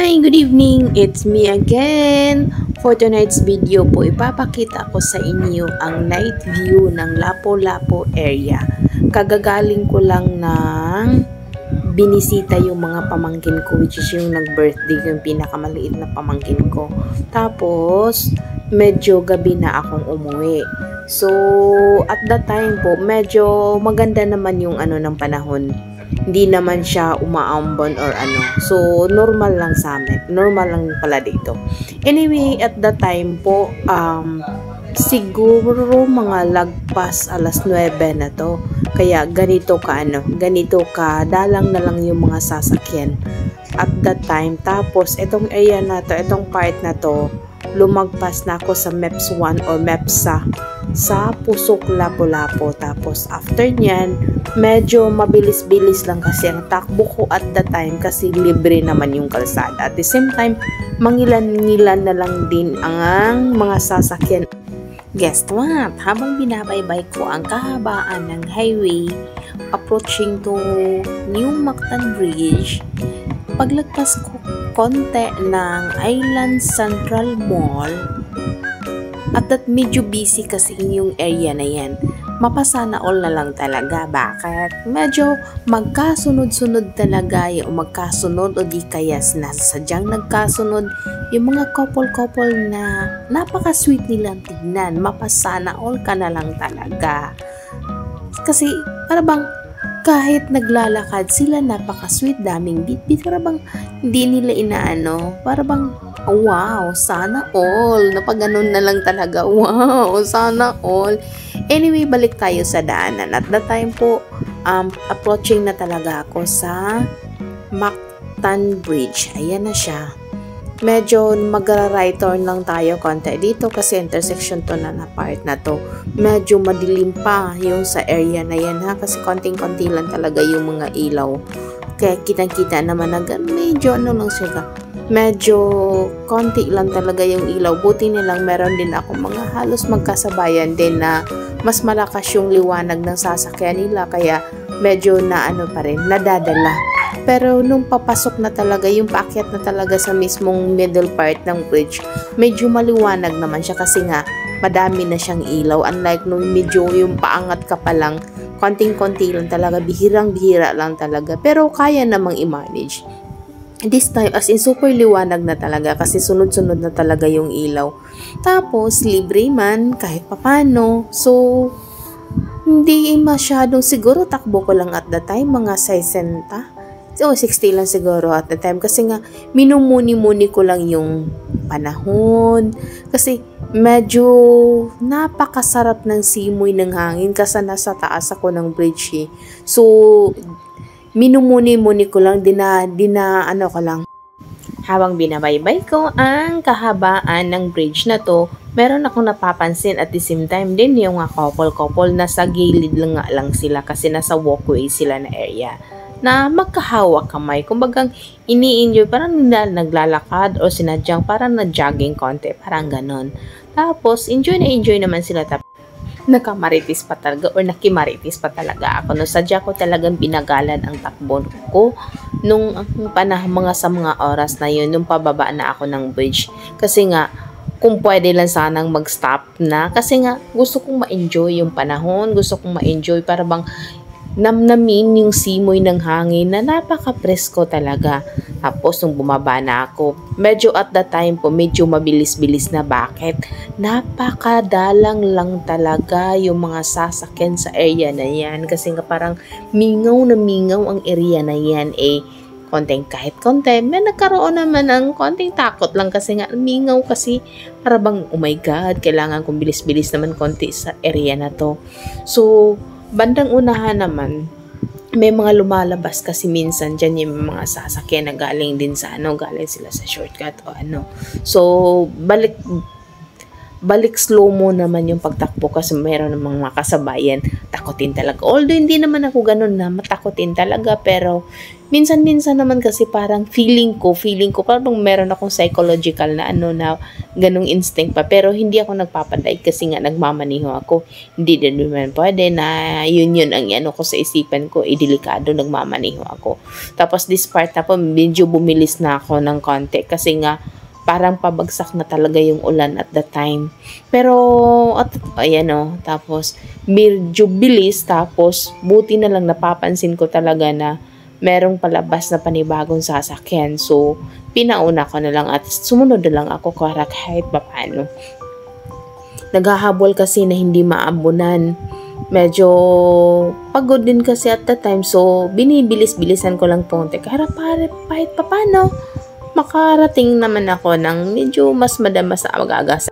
Hi! Good evening! It's me again! For tonight's video po, ipapakita ko sa inyo ang night view ng Lapu-Lapu area. Kagagaling ko lang ng binisita yung mga pamangkin ko, which is yung nag-birthday, yung pinakamaliit na pamangkin ko. Tapos, medyo gabi na akong umuwi. So, at that time po, medyo maganda naman yung ng panahon. Hindi naman siya umaambon or ano. So, normal lang sa amin. Normal lang pala dito. Anyway, at that time po, siguro mga lagpas alas 9 na to. Kaya ganito ka dalang na lang yung mga sasakyan at that time. Tapos, itong area na to, itong part na to, lumagpas na ako sa MEPS 1 or MEPSA sa Pusok Lapu-Lapu. Tapos after nyan, medyo mabilis-bilis lang kasi ang takbo ko at the time kasi libre naman yung kalsada. At the same time, mangilan-ngilan na lang din ang mga sasakyan. Guess what? Habang binabaybay ko ang kahabaan ng highway approaching to New Mactan Bridge, paglagpas ko konti ng Island Central Mall, at that medyo busy kasi yung area na yan. Mapasana all na lang talaga. Bakit? Medyo magkasunod-sunod talaga o magkasunod o di kaya sadyang nagkasunod yung mga couple-couple na napaka-sweet nilang tignan. Mapasana all ka na lang talaga. Kasi parang kahit naglalakad sila, napaka-sweet, daming bit-bit, parang hindi nila inaano, parang wow, sana all, napaganon na lang talaga, wow, sana all. Anyway, balik tayo sa daanan. At that time po, approaching na talaga ako sa Mactan Bridge. Ayan na siya. Medyo mag-right turn lang tayo konti dito kasi intersection to na part na to. Medyo madilim pa yung sa area na yan ha, kasi konting-konti lang talaga yung mga ilaw. Kaya kitang-kita naman na medyo lang siya. Medyo konti lang talaga yung ilaw. Buti nilang meron din ako mga halos magkasabayan din na mas malakas yung liwanag ng sasakyan nila, kaya medyo na pa rin, nadadala. Pero nung papasok na talaga, yung paakyat na talaga sa mismong middle part ng bridge, medyo maliwanag naman siya kasi nga madami na siyang ilaw. Unlike nung medyo yung paangat ka pa lang, konting-konti lang talaga, bihirang-bihira lang talaga. Pero kaya namang i-manage. This time, as in super liwanag na talaga kasi sunod-sunod na talaga yung ilaw. Tapos, libre man kahit papano. So, hindi masyadong, siguro takbo ko lang at the time, mga 60. So, 60 lang siguro at the time. Kasi nga, minumuni-muni ko lang yung panahon. Kasi, medyo napakasarap ng simoy ng hangin kasi nasa taas ako ng bridge. So, minumuni-muni ko lang, ko lang. Habang binabaybay ko ang kahabaan ng bridge na to, meron akong napapansin at the same time din yung mga couple-couple na sa gilid lang sila kasi nasa walkway sila na area na magkahawak kamay. Kumbagang ini-enjoy, parang naglalakad o sinadyang parang na-jogging konti, parang ganon. Tapos, enjoy naman sila. Tapos, nakamaritis pa talaga or nakimaritis pa talaga ako. No, sadya ko talagang binagalan ang takbo ko nung sa mga oras na yun, nung pababa na ako ng bridge. Kasi nga, kung pwede lang sanang mag-stop na. Kasi nga, gusto kong ma-enjoy yung panahon. Gusto kong ma-enjoy para bang namnamin yung simoy ng hangin na napaka-presko talaga. Tapos, nung bumaba na ako, medyo at that time po, medyo mabilis-bilis na. Bakit? Napakadalang lang talaga yung mga sasakyan sa area na yan. Kasi nga parang mingaw na mingaw ang area na yan. Kahit konti, may nagkaroon naman ng konting takot lang kasi nga mingaw kasi parang oh my God, kailangan kong bilis-bilis naman konti sa area na to. So, bandang unahan naman, may mga lumalabas kasi minsan dyan yung mga sasakyan na galing din sa galing sila sa shortcut o ano. So, balik slow mo naman yung pagtakbo kasi mayroon namang mga kasabayan, takotin talaga. Although hindi naman ako ganun na matakotin talaga, pero Minsan-minsan naman kasi parang feeling ko parang meron akong psychological na na ganung instinct pa, pero hindi ako nagpapadaig kasi nga nagmamaniho ako. Hindi din naman pwede na yun ang ko sa isipan ko, delikado, nagmamaniho ako. Tapos this part na po, medyo bumilis na ako ng konti kasi nga parang pabagsak na talaga yung ulan at the time. Pero, ayan tapos medyo bilis, tapos buti na lang napapansin ko talaga na merong palabas na panibagong sasakyan. So, pinauna ko na lang at sumunod na lang ako kahit paano. Naghahabol kasi na hindi maabunan. Medyo pagod din kasi at the time. So, binibilis-bilisan ko lang konti. Kahit paano, makarating naman ako ng medyo mas madama sa aga-aga